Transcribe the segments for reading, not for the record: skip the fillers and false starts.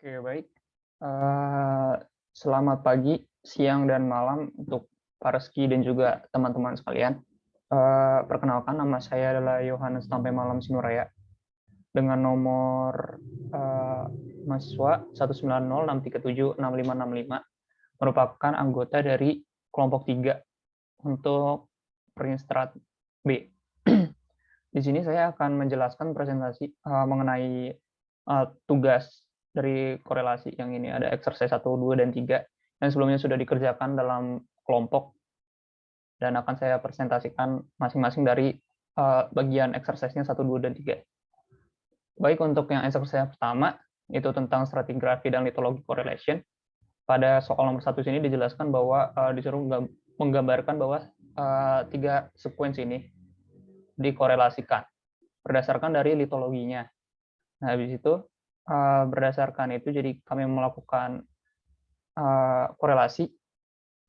Oke, baik. Eee, Selamat pagi, siang, dan malam untuk Pak Reski dan juga teman-teman sekalian. Perkenalkan nama saya adalah Yohanes Tampai Malam Sinuraya dengan nomor, mahasiswa 190637655, merupakan anggota dari kelompok 3 untuk Perinstrat B. Di sini saya akan menjelaskan presentasi, mengenai, tugas dari korelasi yang ini ada exercise 1, 2, dan 3 yang sebelumnya sudah dikerjakan dalam kelompok dan akan saya presentasikan masing-masing dari, bagian exercise-nya 1, 2, dan 3. Baik, untuk yang exercise pertama, itu tentang stratigraphy dan lithology correlation. Pada soal nomor 1 sini dijelaskan bahwa, disuruh menggambarkan bahwa, 3 sequence ini dikorelasikan berdasarkan dari litologinya. Nah, habis itu, berdasarkan itu jadi kami melakukan, korelasi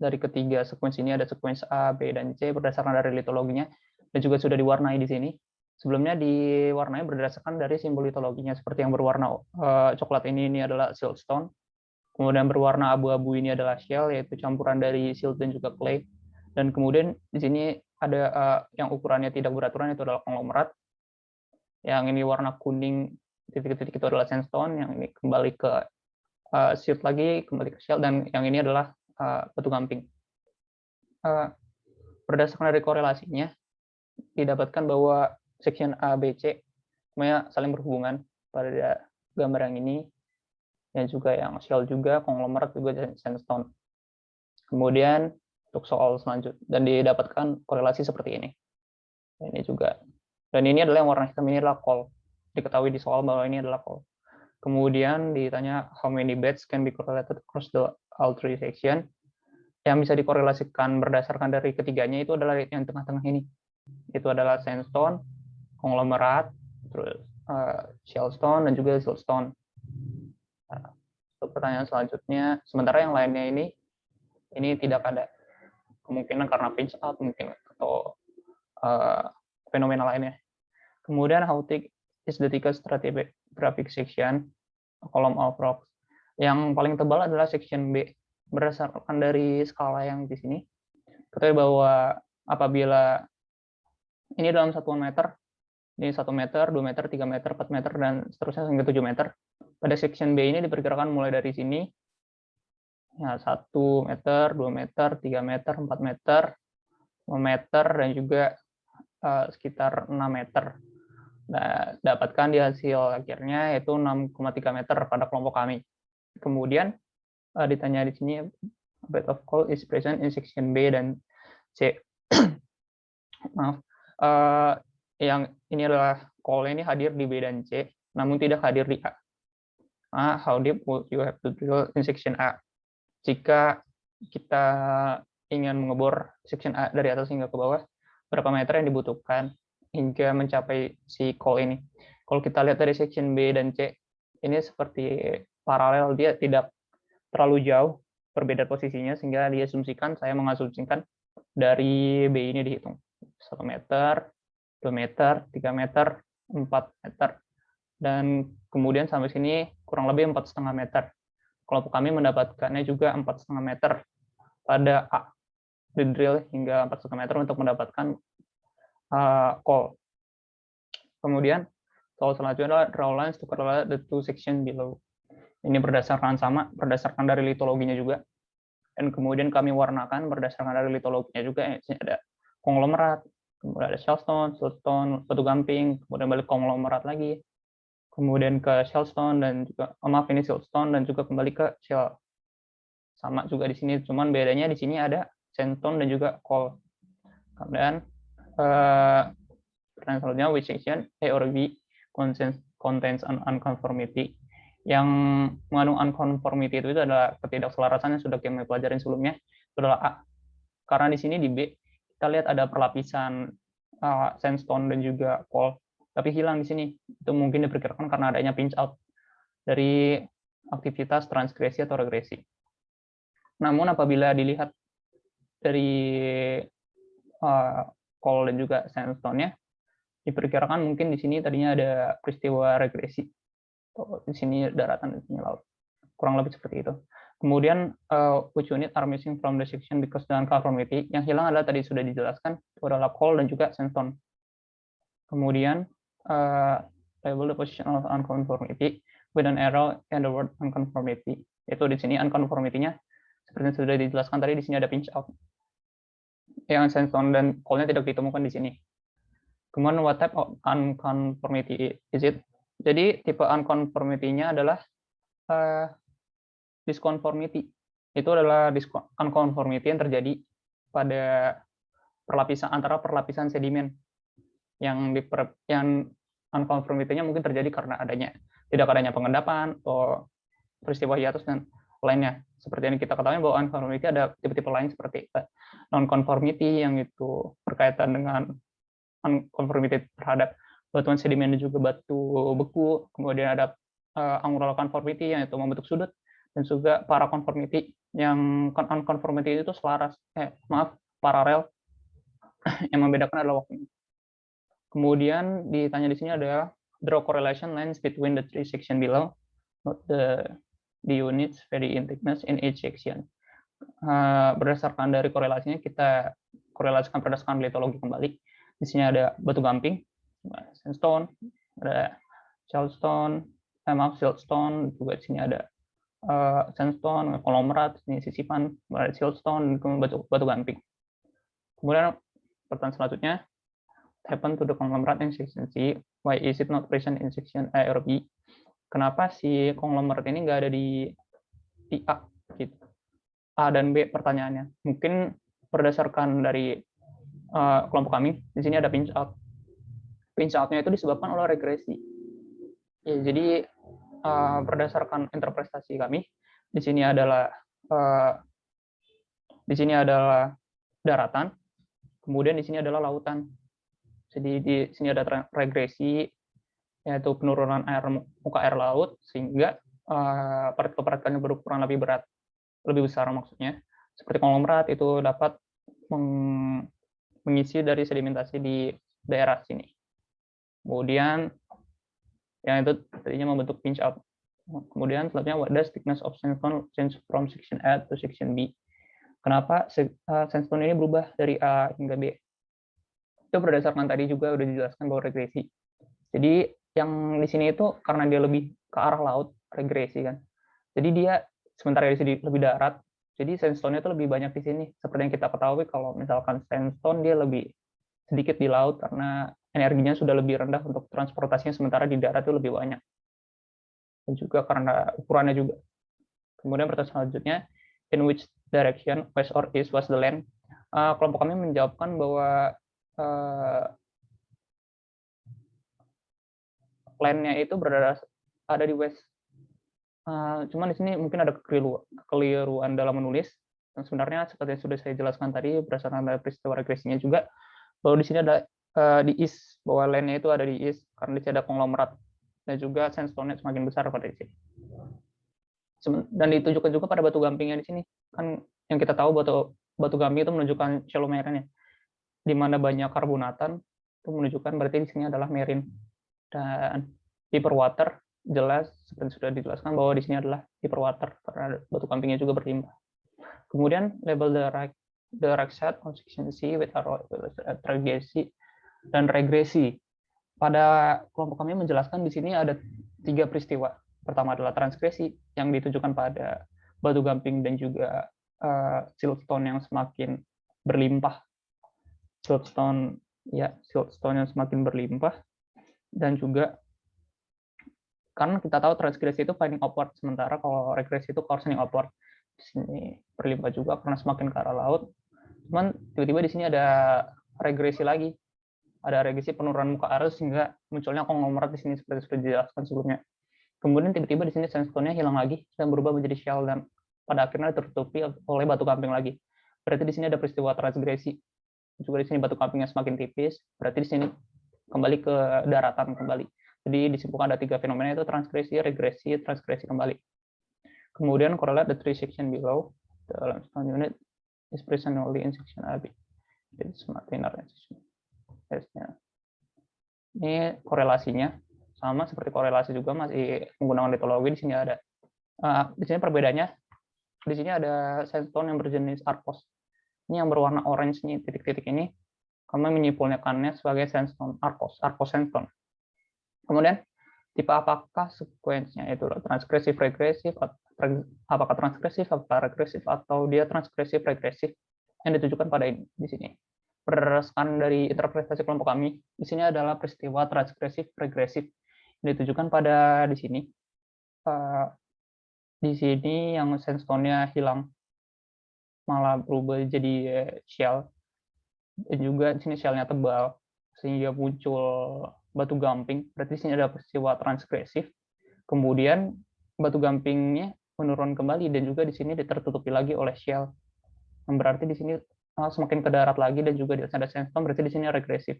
dari ketiga sequence ini, ada sequence A, B, dan C berdasarkan dari litologinya dan juga sudah diwarnai di sini. Sebelumnya diwarnai berdasarkan dari simbol litologinya seperti yang berwarna, coklat ini adalah siltstone, kemudian berwarna abu-abu ini adalah shell, yaitu campuran dari silt dan juga clay, dan kemudian di sini ada, yang ukurannya tidak beraturan, itu adalah konglomerat. Yang ini warna kuning titik-titik itu adalah sandstone, yang ini kembali ke silt lagi, kembali ke shell, dan yang ini adalah batu gamping. Berdasarkan dari korelasinya, didapatkan bahwa section A, B, C semuanya saling berhubungan pada gambar yang ini, dan juga yang shell juga, konglomerat juga sandstone. Kemudian untuk soal selanjutnya, dan didapatkan korelasi seperti ini. Ini juga. Dan ini adalah yang warna hitam, ini adalah coal. Diketahui di soal bahwa ini adalah coal. Kemudian ditanya how many beds can be correlated across all three section. Yang bisa dikorelasikan berdasarkan dari ketiganya itu adalah yang tengah-tengah ini. Itu adalah sandstone, konglomerat, terus shellstone, dan juga siltstone. Nah, untuk pertanyaan selanjutnya, sementara yang lainnya ini tidak ada kemungkinan karena pinch out mungkin atau fenomena lainnya. Kemudian how thick is the thickest stratigraphic section, column of rocks. Yang paling tebal adalah section B. Berdasarkan dari skala yang di sini, ketahui bahwa apabila ini dalam satuan meter, ini 1 meter, 2 meter, 3 meter, 4 meter, dan seterusnya hingga 7 meter. Pada section B ini diperkirakan mulai dari sini, ya 1 meter, 2 meter, 3 meter, 4 meter, 5 meter, dan juga sekitar 6 meter. Nah, dapatkan di hasil akhirnya yaitu 6,3 meter pada kelompok kami. Kemudian ditanya di sini, bed of coal is present in section B dan C. Maaf, yang ini adalah coal ini hadir di B dan C, namun tidak hadir di A. How deep would you have to drill in section A? Jika kita ingin mengebor section A dari atas hingga ke bawah, berapa meter yang dibutuhkan hingga mencapai si coal ini? Kalau kita lihat dari section B dan C, ini seperti paralel, dia tidak terlalu jauh berbeda posisinya, sehingga diasumsikan, saya mengasumsikan dari B ini dihitung 1 meter, 2 meter, 3 meter, 4 meter, dan kemudian sampai sini kurang lebih 4,5 meter. Kelompok kami mendapatkannya juga 4,5 meter pada A, di drill hingga 4,5 meter untuk mendapatkan coal. Kemudian soal selanjutnya adalah draw lines to correlate the two section below. Ini berdasarkan berdasarkan dari litologinya juga, dan kemudian kami warnakan berdasarkan dari litologinya juga. Ini ada konglomerat, kemudian ada shellstone, siltstone, batu gamping, kemudian balik konglomerat lagi, kemudian ke shellstone, dan juga maaf ini siltstone, dan juga kembali ke shell. Sama juga di sini, cuman bedanya di sini ada sandstone dan juga coal. Kemudian pertanyaan selanjutnya, which section A or B contains an unconformity? Yang mengandung unconformity itu adalah ketidakselarasan yang sudah kami pelajarin sebelumnya, itu adalah A. Karena di sini di B kita lihat ada perlapisan sandstone dan juga coal, tapi hilang di sini. Itu mungkin diperkirakan karena adanya pinch out dari aktivitas transgresi atau regresi. Namun apabila dilihat dari coal dan juga sandstone-nya, diperkirakan mungkin di sini tadinya ada peristiwa regresi. Di sini daratan, di sini laut. kurang lebih seperti itu. Kemudian which unit are missing from the section because the unconformity, yang hilang adalah tadi sudah dijelaskan, itu adalah coal dan juga sandstone. Kemudian label the position of unconformity with an arrow and the word unconformity. Itu di sini unconformity-nya seperti yang sudah dijelaskan tadi, di sini ada pinch out. Yang sandstone dan coal-nya tidak ditemukan di sini. Kemudian what type of unconformity is it? Jadi tipe unconformity-nya adalah disconformity. Itu adalah unconformity yang terjadi pada antara perlapisan sedimen yang unconformity-nya mungkin terjadi karena tidak adanya pengendapan atau peristiwa hiatus dan lainnya. Seperti yang kita ketahui bahwa unconformity ada tipe-tipe lain seperti non-conformity yang itu berkaitan dengan unconformity terhadap batuan sedimen dan juga batu beku. Kemudian ada angular conformity yang itu membentuk sudut, dan juga paraconformity yang unconformity itu paralel yang membedakan adalah waktunya. Kemudian ditanya di sini ada draw correlation lines between the three section below, not the units vary in thickness in each section. Berdasarkan dari korelasinya, kita korelasikan berdasarkan litologi kembali. Di sini ada batu gamping, sandstone, ada siltstone, juga di sini ada sandstone, konglomerat, ini sisipan, ada siltstone, kemudian batu gamping. Kemudian pertanyaan selanjutnya, happen to the conglomerate in section C, why is it not present in section A or B? Kenapa si konglomerat ini nggak ada di A? Gitu. A dan B pertanyaannya. Mungkin berdasarkan dari kelompok kami, di sini ada pinch out. Pinch out-nya itu disebabkan oleh regresi. Ya, jadi berdasarkan interpretasi kami, di sini adalah daratan, kemudian di sini adalah lautan. Jadi di sini ada regresi, yaitu penurunan muka air laut, sehingga partikel-partikelnya berukuran lebih besar maksudnya. Seperti konglomerat itu dapat mengisi dari sedimentasi di daerah sini. Kemudian yang itu tadinya membentuk pinch out. Kemudian selanjutnya, what does thickness of sandstone change from section A to section B? Kenapa sandstone ini berubah dari A hingga B? Itu berdasarkan tadi juga udah dijelaskan bahwa regresi. Jadi yang di sini itu karena dia lebih ke arah laut, regresi kan. Jadi dia sementara di sini lebih darat, jadi sandstone-nya itu lebih banyak di sini. Seperti yang kita ketahui kalau misalkan sandstone dia lebih sedikit di laut karena energinya sudah lebih rendah untuk transportasinya, sementara di darat itu lebih banyak. Dan juga karena ukurannya juga. Kemudian pertanyaan selanjutnya, in which direction, west or east, was the land? Kelompok kami menjawabkan bahwa land-nya itu ada di west. Cuman di sini mungkin ada kekeliruan dalam menulis. Dan sebenarnya seperti yang sudah saya jelaskan tadi, berdasarkan dari peristiwa regresinya juga, bahwa di sini ada di east, bahwa land-nya itu ada di east, karena di sini ada konglomerat. Dan juga sandstone-nya semakin besar pada di sini. Dan ditunjukkan juga pada batu gampingnya di sini. Kan yang kita tahu batu gamping itu menunjukkan shallow marine, di mana banyak karbonatan, itu menunjukkan berarti di sini adalah marine. Dan deeper water jelas seperti sudah dijelaskan bahwa di sini adalah deeper water karena batu gampingnya juga berlimpah. Kemudian label the right side on section C with arrow regresi dan regresi. Pada kelompok kami menjelaskan di sini ada 3 peristiwa. Pertama adalah transgresi yang ditujukan pada batu gamping dan juga siltstone yang semakin berlimpah. Siltstone yang semakin berlimpah, dan juga karena kita tahu transgresi itu finding upward, sementara kalau regresi itu coarsening upward. Di sini berlimpah juga karena semakin ke arah laut. Cuman tiba-tiba di sini ada regresi lagi. Ada regresi penurunan muka air sehingga munculnya konglomerat di sini seperti sudah dijelaskan sebelumnya. Kemudian tiba-tiba di sini sandstone-nya hilang lagi dan berubah menjadi shell, dan pada akhirnya tertutupi oleh batu gamping lagi. Berarti di sini ada peristiwa transgresi. Juga di sini batu gampingnya semakin tipis, berarti di sini kembali ke daratan kembali. Jadi disimpulkan ada 3 fenomena, itu transgresi, regresi, transgresi kembali. Kemudian correlate the 3 section below. The limestone unit is present only in section AB. Jadi semakin section. Ini korelasinya sama seperti korelasi juga, masih menggunakan litologi. Di sini ada Di sini perbedaannya, di sini ada sandstone yang berjenis arkos. Ini yang berwarna orange nih, titik-titik ini, kami menyimpulkannya sebagai sandstone arkos sandstone. Kemudian tipe apakah sekuensnya, itu transgresif, regresif, apakah transgresif, apakah regresif, atau dia transgresif, regresif, yang ditujukan pada ini di sini. Berdasarkan dari interpretasi kelompok kami, di sini adalah peristiwa transgresif, regresif, yang ditujukan pada di sini. Di sini yang sandstone-nya hilang, malah berubah jadi shell, dan juga di sini shell-nya tebal, sehingga muncul batu gamping. Berarti di sini ada peristiwa transgresif. Kemudian batu gampingnya menurun kembali, dan juga di sini tertutupi lagi oleh shell. Yang berarti di sini semakin ke darat lagi, dan juga di ada sandstone, berarti di sini regresif.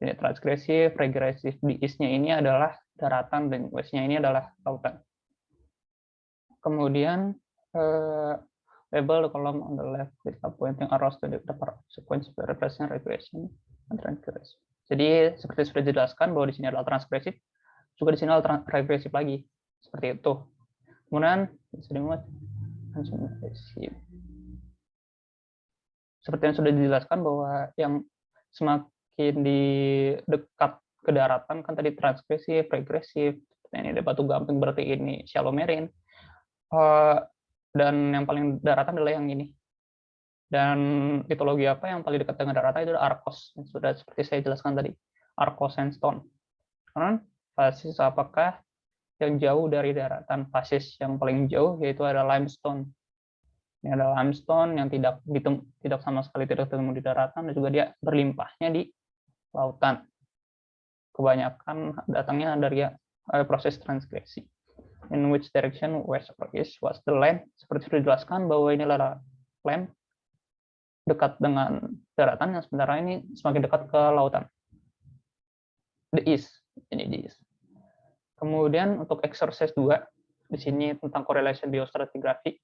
Ini transgresif, regresif. Di east-nya ini adalah daratan, dan west-nya ini adalah lautan. Kemudian label the column on the left with a pointing arrows to the sequence representing regression and transgression. Jadi seperti sudah dijelaskan bahwa di sini adalah transgresif, juga di sini adalah regresif lagi, seperti itu. Kemudian seperti yang sudah dijelaskan bahwa yang semakin di dekat ke daratan kan tadi transgresif, regresif. Ini ada batu gamping, berarti ini shallow marine. Dan yang paling daratan adalah yang ini. Dan litologi apa yang paling dekat dengan daratan itu adalah arkos, yang sudah seperti saya jelaskan tadi, arkos sandstone. Fasis apakah yang jauh dari daratan? Fasis yang paling jauh yaitu ada limestone. Ini ada limestone yang tidak sama sekali tidak ketemu di daratan, dan juga dia berlimpahnya di lautan. Kebanyakan datangnya dari proses transgresi. In which direction west or east was the land? Seperti sudah dijelaskan bahwa ini adalah land dekat dengan daratan, yang sementara ini semakin dekat ke lautan. The east, ini the east. Kemudian untuk exercise 2, di sini tentang correlation biostratigraphy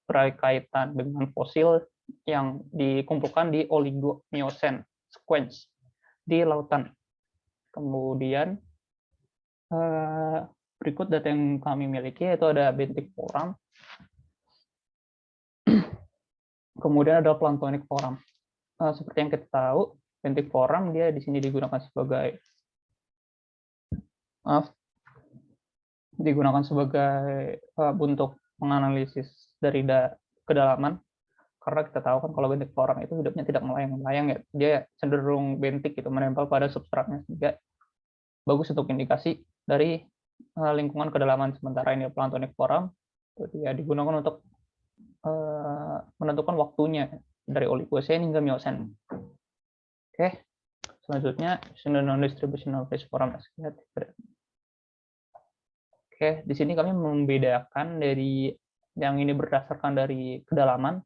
berkaitan dengan fosil yang dikumpulkan di Oligocene sequence di lautan. Kemudian berikut data yang kami miliki yaitu ada benthic forum, kemudian ada planktonic forum. Seperti yang kita tahu, benthic forum dia di sini digunakan sebagai untuk menganalisis dari kedalaman, karena kita tahu kan kalau benthic forum itu hidupnya tidak melayang-layang, ya dia cenderung bentik gitu, menempel pada substratnya, sehingga bagus untuk indikasi dari lingkungan kedalaman. Sementara ini planktonic forum dia digunakan untuk menentukan waktunya dari Oligocene hingga Miocene. Oke, selanjutnya synonon distribution of this forum. Oke, di sini kami membedakan dari yang ini berdasarkan dari kedalaman,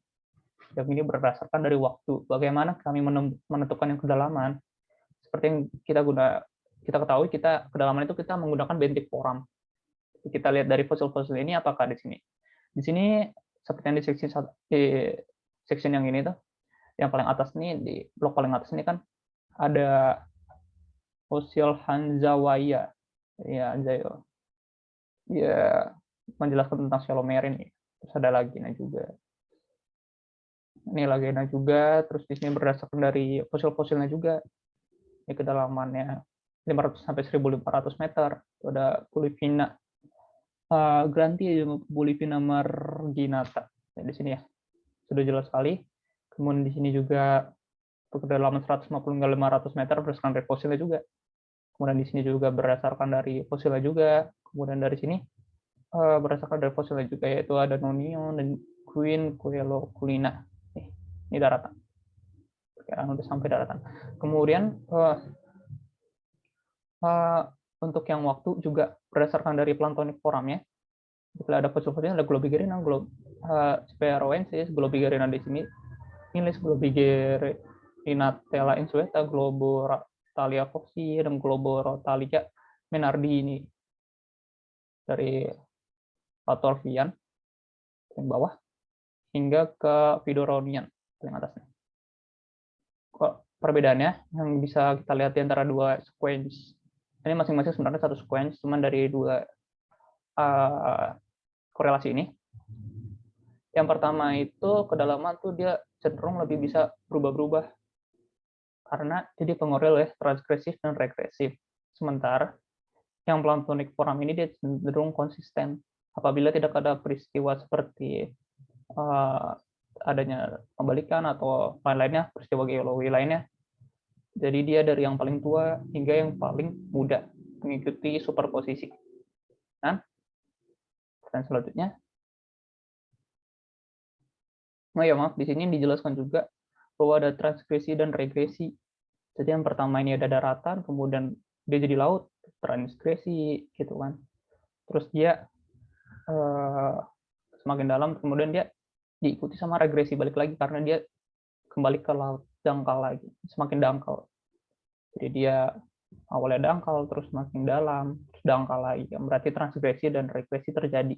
yang ini berdasarkan dari waktu. Bagaimana kami menentukan yang kedalaman? Seperti yang kita ketahui, kedalaman itu kita menggunakan benthic forum. Kita lihat dari fosil-fosil ini apakah di sini. Di sini seperti yang di section yang ini tuh, yang paling atas nih, di blok paling atas ini kan ada fosil Hanzawaya. Ya, Hanzayo. Ya, menjelaskan tentang shallow marine. Terus ada Lagina juga. Ini Lagina juga, terus di sini berdasarkan dari fosil-fosilnya juga. Ini kedalamannya 500 sampai 1.500 meter. Itu ada Polyphina Granti, Polyphina marginata. Di sini ya, sudah jelas sekali. Kemudian di sini juga kedalaman 150 hingga 500 meter berdasarkan dari fosilnya juga. Kemudian di sini juga berdasarkan dari fosilnya juga. Kemudian dari sini berdasarkan dari fosilnya juga, yaitu ada Nonion dan Queen Coelho Culina. Ini daratan. Sekarang udah sampai daratan. Kemudian untuk yang waktu juga berdasarkan dari planktonic forumnya. Jika ada fosil-fosilnya, ada Globigerina, Spearoensis, Globigerina di sini, Ilis, Globigerina Tela insueta, Globorotalia foxi, dan Globorotalia menardini dari Latorvian yang bawah hingga ke Fidoronian yang atasnya. Perbedaannya yang bisa kita lihat di antara dua sequence. Ini masing-masing sebenarnya satu sequence, cuman dari dua korelasi ini. Yang pertama itu kedalaman tuh dia cenderung lebih bisa berubah-berubah karena jadi pengoreal ya, transgresif dan regresif. Sementara yang planktonic form ini dia cenderung konsisten. Apabila tidak ada peristiwa seperti adanya pembalikan atau lain-lainnya, peristiwa geologi lainnya. Jadi dia dari yang paling tua hingga yang paling muda mengikuti superposisi. Dan selanjutnya, maaf, di sini dijelaskan juga bahwa ada transgresi dan regresi. Jadi yang pertama ini ada daratan, kemudian dia jadi laut, transgresi gitu kan. Terus dia semakin dalam, kemudian dia diikuti sama regresi balik lagi karena dia kembali ke laut dangkal lagi, semakin dangkal. Jadi dia awalnya dangkal, terus semakin dalam, terus dangkal lagi. Berarti transgresi dan regresi terjadi.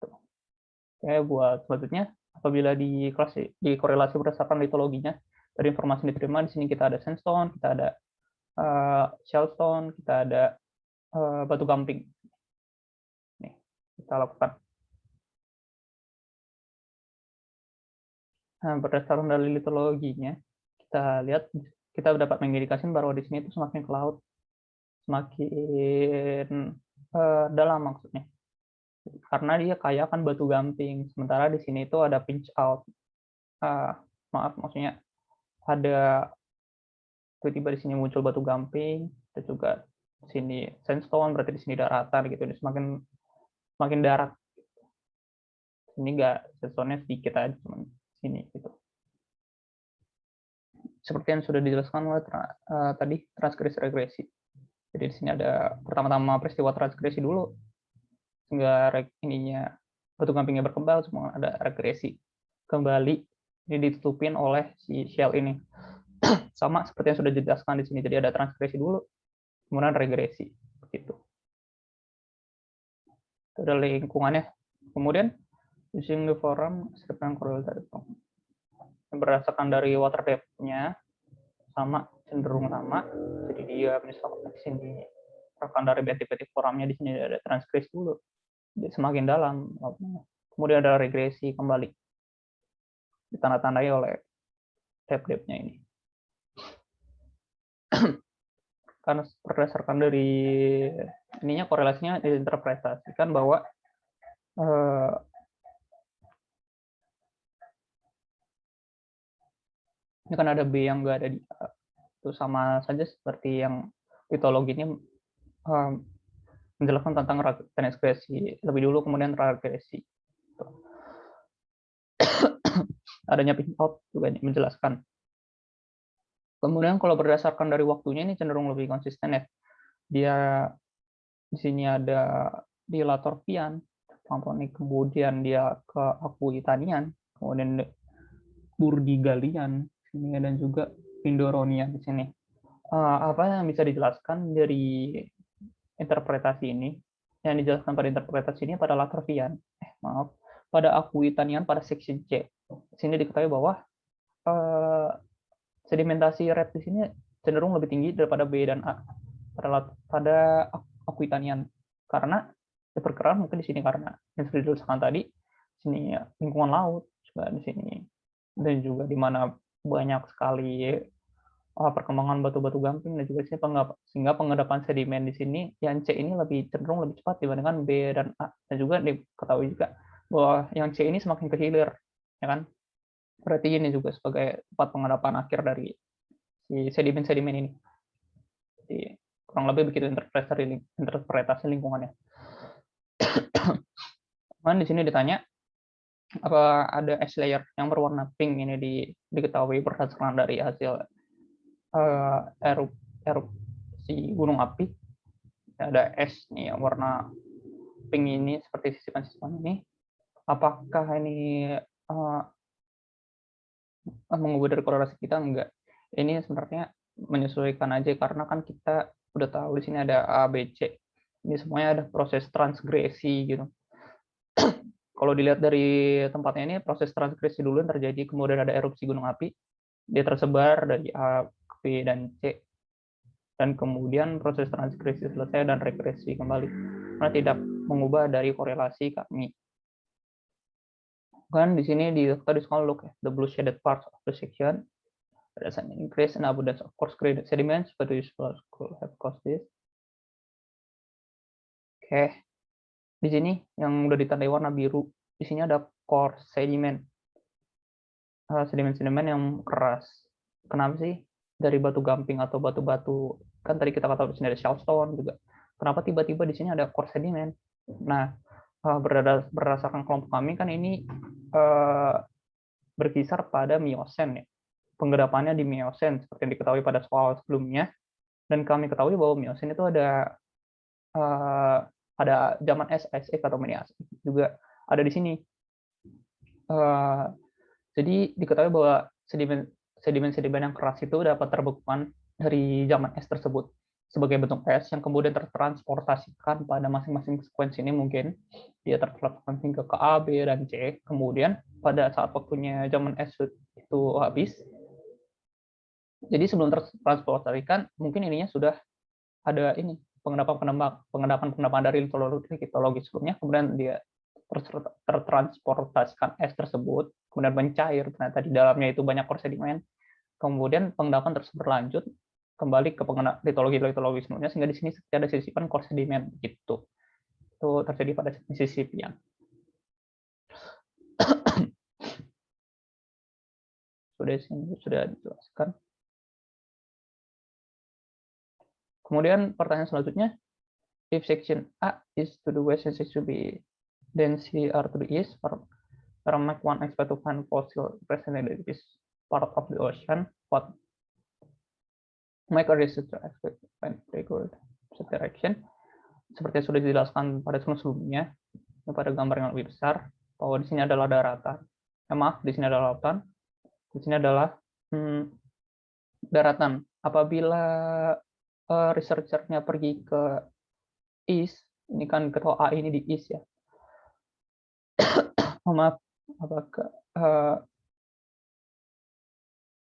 Oke, buat selanjutnya, apabila dikorelasi berdasarkan litologinya, dari informasi yang diterima, di sini kita ada sandstone, kita ada shellstone, kita ada batu gamping. Nih, kita lakukan. Nah, berdasarkan dari litologinya, kita lihat, kita dapat mengindikasikan bahwa di sini itu semakin ke laut, semakin dalam maksudnya. Karena dia kaya akan batu gamping. Sementara di sini itu ada pinch out. Maksudnya ada tiba-tiba di sini muncul batu gamping, dan juga di sini sandstone, berarti di sini daratan gitu. Ini semakin darat. Ini enggak, sandstone-nya sedikit aja, cuma sini gitu. Seperti yang sudah dijelaskan oleh tadi, transgresi regresi. Jadi di sini ada pertama-tama peristiwa transgresi dulu, sehingga ininya batu gampingnya berkembang, semua ada regresi. Kembali ini ditutupin oleh si shell ini. Sama seperti yang sudah dijelaskan di sini. Jadi ada transgresi dulu, kemudian regresi. Begitu. Itu ada lingkungannya. Kemudian using the forum sekarang correlated berdasarkan dari water depth-nya sama, cenderung sama. Jadi dia misalkan di sini rekan dari bentip forumnya di sini ada transgresi dulu. Jadi semakin dalam. Kemudian ada regresi kembali. Ditanda-tandai oleh depth-nya ini. Karena berdasarkan dari ininya korelasinya diinterpretasikan bahwa ini kan ada B yang nggak ada di A. Itu sama saja seperti yang litologi ini menjelaskan tentang transgresi lebih dulu, kemudian regresi. Adanya pinch out juga menjelaskan. Kemudian kalau berdasarkan dari waktunya ini cenderung lebih konsisten ya. Dia di sini ada di Latorvian, kemudian dia ke Aquitanian, kemudian Burdigalian, dan juga Pindoronian di sini. Apa yang bisa dijelaskan dari interpretasi ini? Yang dijelaskan pada interpretasi ini pada Latorvian, pada Aquitanian pada section C. Di sini diketahui bahwa sedimentasi red di sini cenderung lebih tinggi daripada B dan A pada Aquitanian, karena diperkirakan mungkin di sini karena yang sudah dijelaskan tadi, di sini lingkungan laut juga di sini, dan juga di mana banyak sekali perkembangan batu-batu gamping, dan juga sehingga pengendapan sedimen di sini yang C ini cenderung lebih cepat dibandingkan B dan A. Dan juga diketahui juga bahwa yang C ini semakin ke hilir, ya kan? Berarti ini juga sebagai tempat pengendapan akhir dari si sedimen-sedimen ini. Jadi kurang lebih begitu interpretasi lingkungannya. Kemudian di sini ditanya apa ada ash layer yang berwarna pink ini diketahui berdasarkan dari hasil erupsi gunung api. Ada ash nih yang warna pink ini seperti sisipan-sisipan ini. Apakah ini mengubah dari korelasi kita? Enggak. Ini sebenarnya menyesuaikan aja karena kan kita udah tahu di sini ada A, B, C. Ini semuanya ada proses transgresi gitu. Kalau dilihat dari tempatnya ini, proses transgresi dulu yang terjadi, kemudian ada erupsi gunung api, dia tersebar dari A, B, dan C, dan kemudian proses transgresi selesai dan regresi kembali. Karena mengubah dari korelasi kami. Kan di sini kita look at the blue shaded parts of the section. There's an increase in abundance of coarse grained sediments, but the usual could have caused this. Oke, di sini yang udah ditandai warna biru, di sini ada coarse sediment, sedimen-sedimen yang keras. Kenapa sih? Dari batu gamping atau batu-batu, kan tadi kita katakan di sini ada shellstone juga. Kenapa tiba-tiba di sini ada coarse sediment? Nah, berdasarkan kelompok kami kan ini berkisar pada Miocene ya. Penggendapannya di Miocene seperti yang diketahui pada soal sebelumnya, dan kami ketahui bahwa Miocene itu ada zaman es, Ice Age atau mini Ice Age juga ada di sini. Jadi diketahui bahwa sedimen-sedimen yang keras itu dapat terbekukan dari zaman es tersebut sebagai bentuk es yang kemudian tertransportasikan pada masing-masing sekuensi ini. Mungkin dia tertransportasi ke A, B, dan C. Kemudian pada saat waktunya zaman es itu habis, jadi sebelum tertransportasikan mungkin ininya sudah ada ini pengendapan dari litologi sebelumnya, kemudian dia tertransportasikan es tersebut, kemudian mencair, ternyata di dalamnya itu banyak coarse sedimen, kemudian pengendapan terus berlanjut kembali ke litologi sebelumnya, sehingga di sini ada sisipan coarse sedimen gitu. Itu terjadi pada Mississippian. Sudah dijelaskan. Kemudian pertanyaan selanjutnya, if section A is to the west and section B then C are to the east, or make one expect to find fossil present in this part of the ocean, what make a researcher expect to find record direction. Seperti yang sudah dijelaskan pada sebelumnya, pada gambar yang lebih besar, bahwa di sini adalah daratan. Di sini adalah lautan, di sini adalah daratan. Apabila researchernya pergi ke east, ini kan ketua A ini di east ya. Maaf,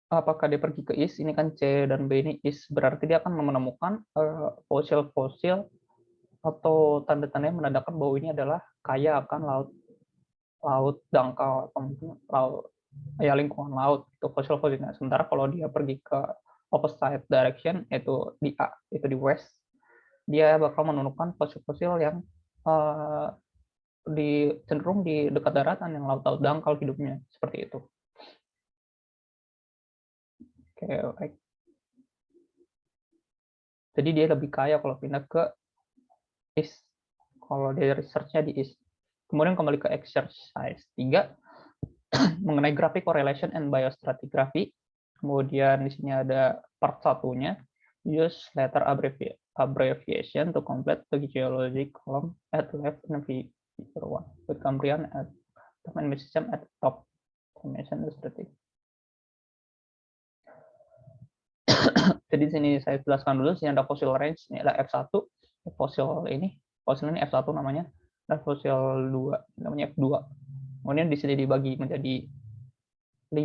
apakah dia pergi ke east, ini kan C dan B ini east, berarti dia akan menemukan fosil-fosil atau tanda-tanda yang menandakan bahwa ini adalah kaya akan laut dangkal atau mungkin lingkungan laut itu fosil-fosilnya. Sementara kalau dia pergi ke opposite direction, yaitu di A, itu di west, dia bakal menemukan fosil-fosil yang cenderung di dekat daratan, yang laut-laut dangkal hidupnya, seperti itu. Oke, baik. Jadi dia lebih kaya kalau pindah ke east, kalau dia research-nya di east. Kemudian kembali ke exercise 3 mengenai graphic correlation and biostratigraphy. Kemudian di sini ada part 1-nya, use letter abbreviation to complete the geology column at left in figure 1 with Cambrian at top and Mississippi at top. Formation illustrative. Jadi di sini saya jelaskan dulu, sini ada fossil range, ini ada F1, fosil ini F1 namanya, dan fosil 2 namanya F2. Kemudian di sini dibagi menjadi 5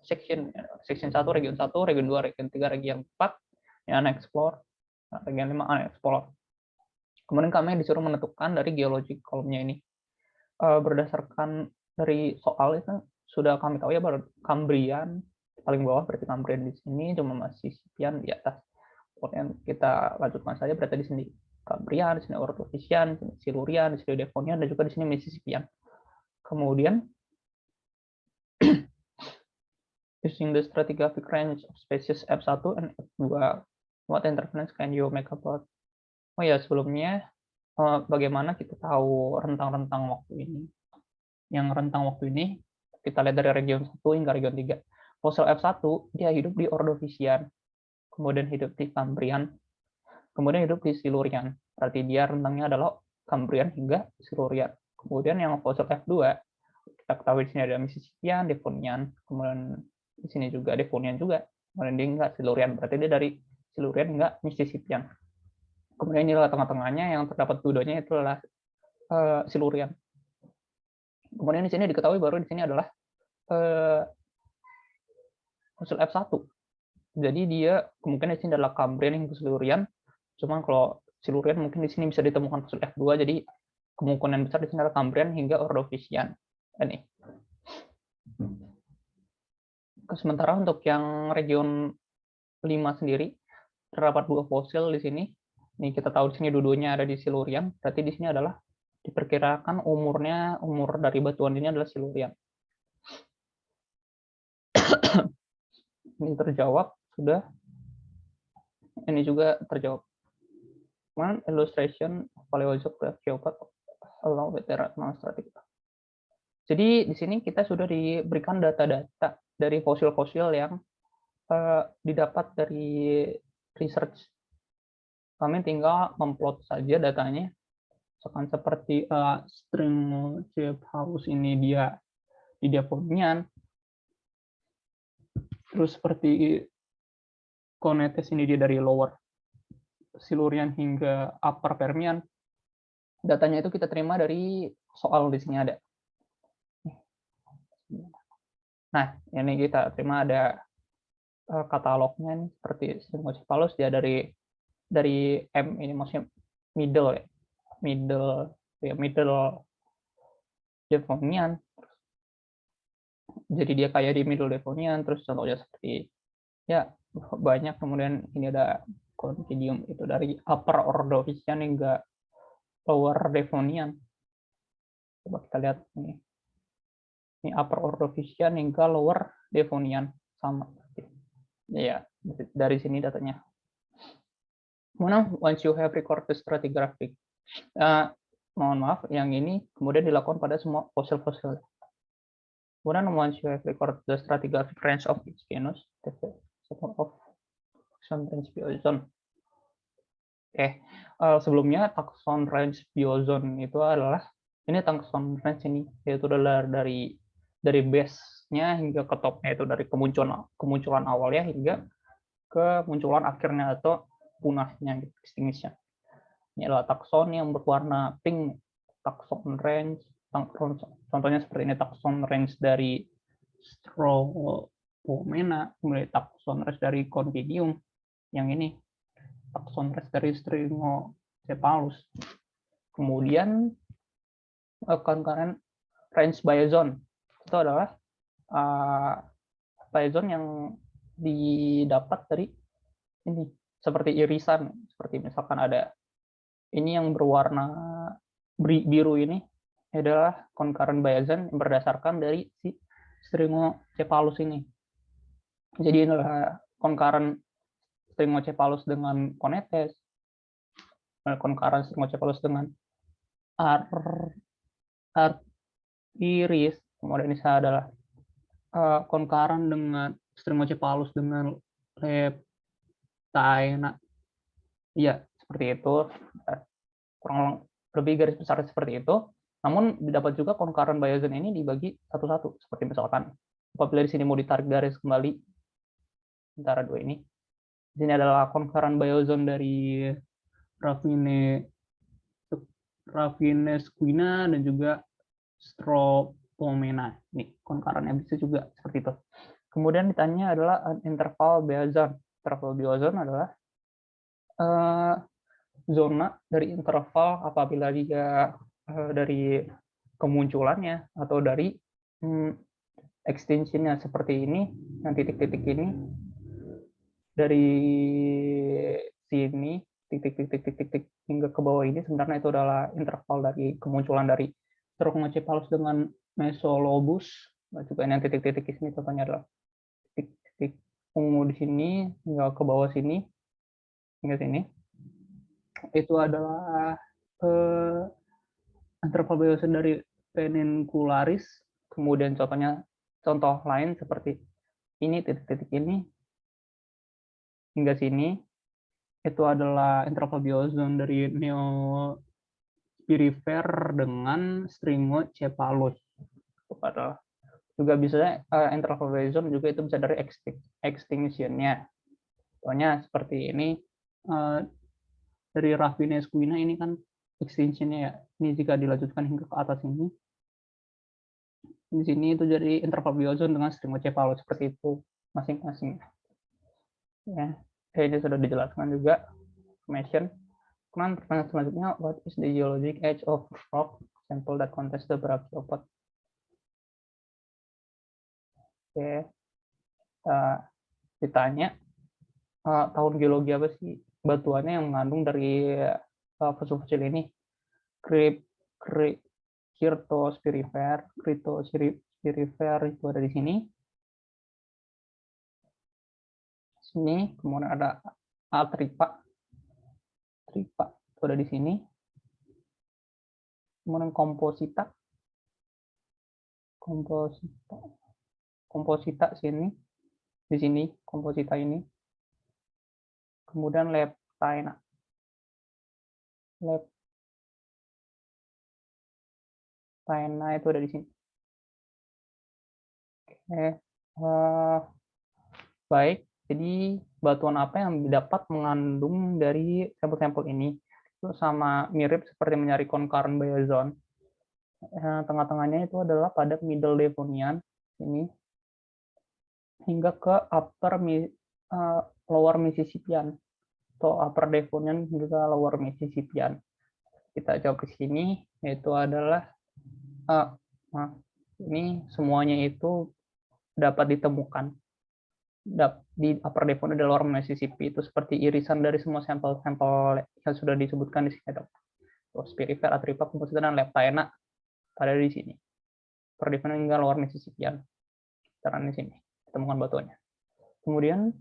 section 1, region 1, region 2, region 3, region 4, yang unexplored, region 5 unexplored. Kemudian kami disuruh menentukan dari geologi kolomnya ini. Berdasarkan dari soal itu sudah kami tahu ya, baru Cambrian paling bawah, berarti Cambrian di sini, cuma Mississippian di atas. Kemudian kita lanjutkan saja, berarti di sini Cambrian, di sini Ordovician, di sini Silurian, di sini Devonian, dan juga di sini Mississippian. Kemudian using the stratigraphic range of species F1 and F2, what interference can you make about? Oh ya, sebelumnya bagaimana kita tahu rentang-rentang waktu ini? Yang rentang waktu ini kita lihat dari region 1 hingga region 3. Fosil F1 dia hidup di Ordovician, kemudian hidup di Cambrian, kemudian hidup di Silurian. Berarti dia rentangnya adalah Cambrian hingga Silurian. Kemudian yang fosil F2 kita ketahui di sini ada Mississippian, Devonian, kemudian di sini juga Devonian juga, kemudian dia hingga Silurian. Berarti dia dari Silurian hingga Mississippian. Kemudian inilah tengah-tengahnya yang terdapat dudonya, itu adalah Silurian. Kemudian di sini diketahui baru di sini adalah fosil F1. Jadi dia kemungkinan di sini adalah Cambrian hingga Silurian. Cuman kalau Silurian mungkin di sini bisa ditemukan fosil F2, jadi kemungkinan besar di sini adalah Cambrian hingga Ordovician. Ini. Sementara untuk yang region 5 sendiri terdapat 2 fosil di sini. Ini kita tahu di sini dua-duanya ada di Silurian, berarti di sini adalah diperkirakan umur dari batuan ini adalah Silurian. Ini terjawab sudah. Ini juga terjawab. One illustration Paleozoic geopark along with the strategy. Jadi di sini kita sudah diberikan data-data dari fosil-fosil yang didapat dari research. Kami tinggal memplot saja datanya. Misalkan seperti Stringocephalus ini dia di Devonian. Terus seperti Conetes ini dia dari Lower Silurian hingga Upper Permian. Datanya itu kita terima dari soal di sini ada. Nah, ini kita terima ada katalognya nih, seperti Stringocephalus dia dari M ini maksudnya middle Devonian. Jadi dia kayak di middle Devonian, terus contohnya seperti ya banyak. Kemudian ini ada Conchidium itu dari Upper Ordovician hingga Lower Devonian. Coba kita lihat ini. Ini Upper Ordovician hingga Lower Devonian sama. Ya, dari sini datanya. Kemudian once you have record the stratigraphic, mohon maaf, yang ini kemudian dilakukan pada semua fosil-fosil. Kemudian once you have record the stratigraphic range of each genus, the set of taxon range biozone. Oke, sebelumnya taxon range biozone itu adalah ini taxon range ini, yaitu adalah dari base-nya hingga ke top-nya, itu dari kemunculan awalnya hingga kemunculan akhirnya atau punahnya, extinction. Ini adalah takson yang berwarna pink, takson range. Contohnya seperti ini, takson range dari Stropomena, kemudian takson range dari Conchidium, yang ini takson range dari Stringocephalus. Kemudian concurrent range biozone itu adalah biozone yang didapat dari ini seperti irisan, seperti misalkan ada ini yang berwarna biru ini adalah concurrent biozone yang berdasarkan dari si Stringocephalus ini. Jadi ini adalah concurrent Stringocephalus dengan Conetes, concurrent Stringocephalus dengan Arcturus, kemudian ini adalah concurrent dengan Stringocephalus dengan Leptaena. Iya, seperti itu. Kurang lebih garis besar seperti itu. Namun didapat juga concurrent biozone ini dibagi satu-satu. Seperti misalkan apabila di sini mau ditarik garis kembali antara dua ini. Di sini adalah concurrent biozone dari Rafinesquina dan juga Stropomena. Ini concurrentnya bisa juga seperti itu. Kemudian ditanya adalah interval biozone. Interval biozone adalah zona dari interval apabila dia dari kemunculannya atau dari extinction-nya seperti ini, yang titik-titik ini dari sini titik-titik hingga ke bawah ini sebenarnya itu adalah interval dari kemunculan dari Stringocephalus dengan Mesolobus. Juga yang titik-titik di sini contohnya adalah titik-titik ungu di sini hingga ke bawah sini hingga sini. Itu adalah interval biozone dari Penincularis. Kemudian contoh lain seperti ini, titik-titik ini hingga sini. Itu adalah interval biozone dari Neospirifer dengan Stringocephalus. Juga bisa interval biozone juga itu bisa dari extinction-nya. Contohnya seperti ini, dari Rafinesquina ini kan extinction-nya ya. Ini jika dilanjutkan hingga ke atas ini. Di sini itu jadi interval biozone dengan Stringocephalus seperti itu masing-masing. Ya, ini sudah dijelaskan juga information. Kemudian pertanyaan selanjutnya, what is the geologic age of rock sample that contains the brachiopod? Oke, ditanya tahun geologi apa sih batuannya yang mengandung dari fosil-fosil ini. Kritospirifer itu ada di sini. Kemudian ada Atripa itu ada di sini. Kemudian komposita sini, di sini komposita ini. Kemudian leptaena itu ada di sini. Oke, baik. Jadi batuan apa yang dapat mengandung dari sampel-sampel ini? Itu sama mirip seperti mencari concurrent biozone. Tengah-tengahnya itu adalah pada Middle Devonian ini hingga ke Lower Mississippian atau Upper Devonian hingga Lower Mississippian. Kita jawab di sini, yaitu adalah ini semuanya itu dapat ditemukan di Upper Devon dan Lower Mississippi. Itu seperti irisan dari semua sampel-sampel yang sudah disebutkan di sini. Spirifer, Atripa, komposita, dan leptaena ada di sini. Upper Devon hingga Lower Mississippian. Caranya di sini ditemukan batuannya. Kemudian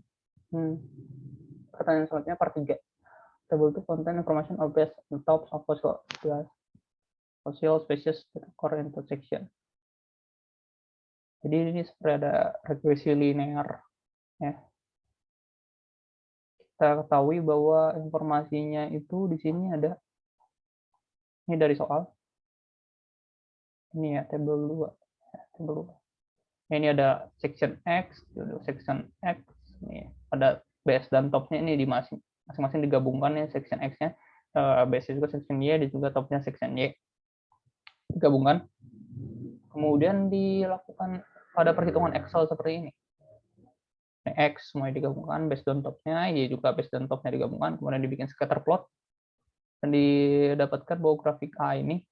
pertanyaan selanjutnya part 3. Table to contain information of base and tops of fossil species with core intersection. Jadi ini seperti ada regresi linear. Ya. Kita ketahui bahwa informasinya itu di sini ada. Ini dari soal. Ini ya tabel 2. Ini ada section X, Ini ada base dan topnya ini di masing-masing digabungkan ya section X-nya, base juga section Y dan juga topnya section Y digabungkan. Kemudian dilakukan pada perhitungan Excel seperti ini. X semuanya digabungkan, base dan topnya, Y juga base dan topnya digabungkan, kemudian dibikin scatter plot dan didapatkan bahwa grafik A ini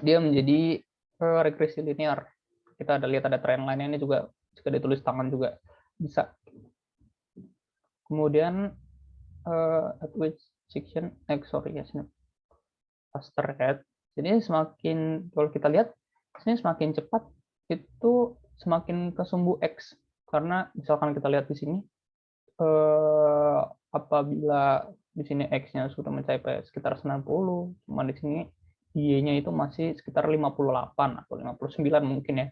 dia menjadi regresi linear. Kita lihat ada trend line-nya ini juga jika ditulis tangan juga bisa. Kemudian at which section faster head. Jadi semakin kalau kita lihat sini semakin cepat itu semakin ke sumbu X, karena misalkan kita lihat di sini apabila di sini X-nya sudah mencapai sekitar 90, cuma di sini Y-nya itu masih sekitar 58 atau 59 mungkin ya.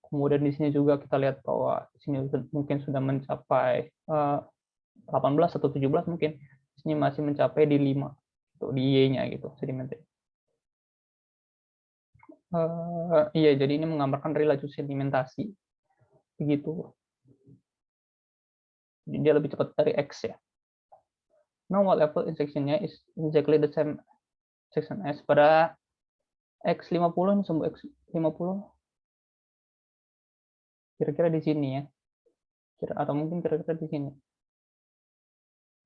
Kemudian di sini juga kita lihat bahwa di sini mungkin sudah mencapai 18 atau 17 mungkin. Di sini masih mencapai di 5 itu di Y-nya gitu sedimentnya. Iya, jadi ini menggambarkan relaju sedimentasi begitu. Jadi dia lebih cepat dari X ya. Now what level in section-nya is exactly the same section S. Pada X50 ini sumbu X50 kira-kira di sini ya. Atau mungkin kira-kira di sini.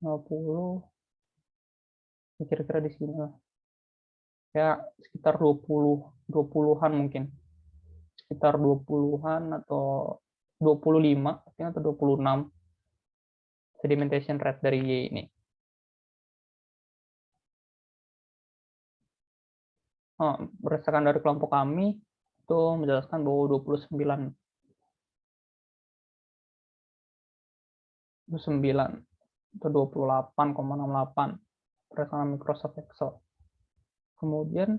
50 kira-kira di sini lah. Ya sekitar 20-an mungkin. Sekitar 20-an atau 25 atau 26 sedimentation rate dari Y ini. Berdasarkan dari kelompok kami itu menjelaskan bahwa 29 atau 28,68 berdasarkan Microsoft Excel. Kemudian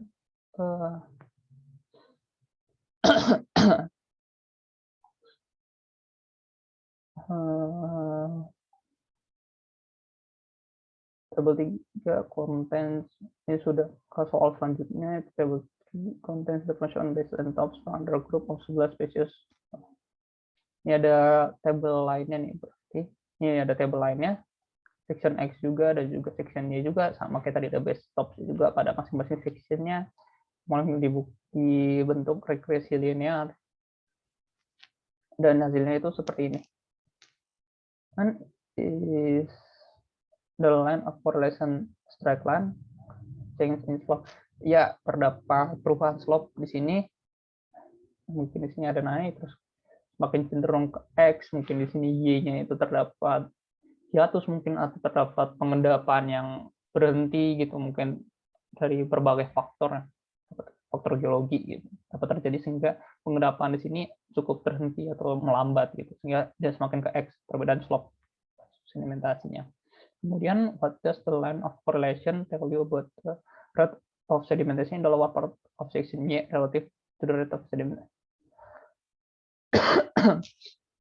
table 3 contains, ini sudah ke soal selanjutnya. Table 3 contains the information based on tops under group of 11 species. Ini ada table lainnya nih, berarti ini ada table lainnya, section X juga dan juga section Y juga sama kayak tadi, ada base tops juga pada masing-masing sectionnya mulai dibentuk regresi linear dan hasilnya itu seperti ini. And is the line of correlation straight line change in slope. Ya, terdapat perubahan slope di sini. Mungkin di sini ada naik, terus makin cenderung ke X, mungkin di sini Y-nya itu terdapat hiatus mungkin, atau terdapat pengendapan yang berhenti gitu, mungkin dari berbagai faktor geologi gitu dapat terjadi, sehingga pengendapan di sini cukup terhenti atau melambat gitu, sehingga dia semakin ke X, perbedaan slope sedimentasinya. Kemudian, what does the line of correlation tell you about the rate of sedimentation in the lower part of section Y relative to the rate of sedimentation?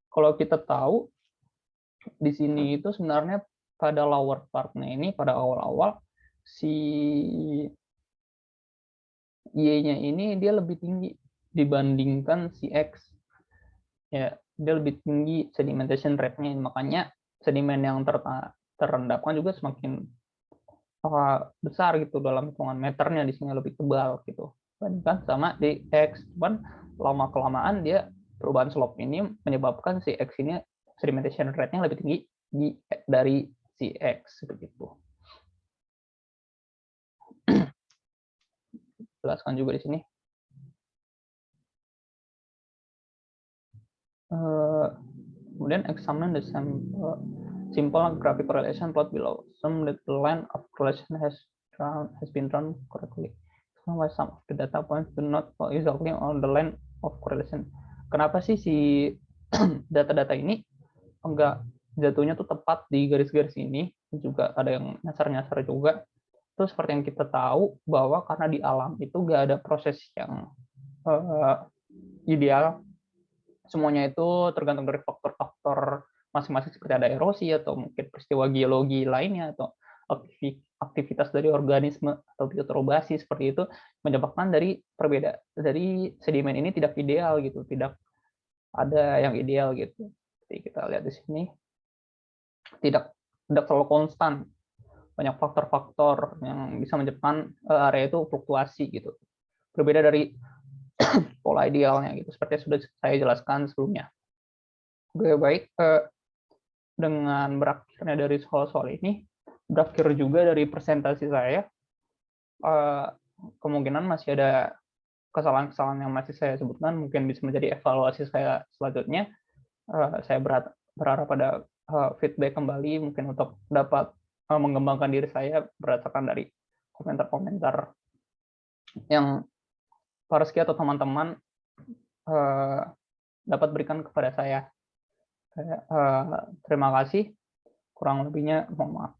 Kalau kita tahu di sini itu sebenarnya pada lower part-nya ini, pada awal-awal si Y-nya ini dia lebih tinggi dibandingkan si X. Ya, dia lebih tinggi sedimentation rate-nya, makanya sedimen yang terendapkan juga semakin besar gitu dalam hitungan meternya, di sini lebih tebal gitu. Bandingkan sama di X, cuman lama-kelamaan dia perubahan slope ini menyebabkan si X ini sedimentation rate-nya lebih tinggi dari si X begitu. Jelaskan juga di sini. Kemudian examine the simple graphic correlation plot below. Assume that the line of correlation has been drawn correctly. Why some of the data points do not fall exactly on the line of correlation. Kenapa sih si data-data ini enggak jatuhnya tuh tepat di garis-garis ini? Juga ada yang nyasar-nyasar juga. Terus seperti yang kita tahu bahwa karena di alam itu nggak ada proses yang ideal, semuanya itu tergantung dari faktor-faktor masing-masing, seperti ada erosi atau mungkin peristiwa geologi lainnya atau aktivitas dari organisme atau bioterobasi seperti itu, menyebabkan dari sedimen ini tidak ideal gitu, tidak ada yang ideal gitu. Jadi kita lihat di sini tidak selalu konstan, banyak faktor-faktor yang bisa menyebabkan area itu fluktuasi gitu, berbeda dari pola idealnya gitu, seperti yang sudah saya jelaskan sebelumnya. Oke, baik, dengan berakhirnya dari soal-soal ini, berakhir juga dari presentasi saya. Kemungkinan masih ada kesalahan-kesalahan yang masih saya sebutkan, mungkin bisa menjadi evaluasi saya selanjutnya. Saya berharap pada feedback kembali, mungkin untuk dapat mengembangkan diri saya berdasarkan dari komentar-komentar yang para Rizky atau teman-teman dapat berikan kepada saya. Terima kasih. Kurang lebihnya mohon maaf.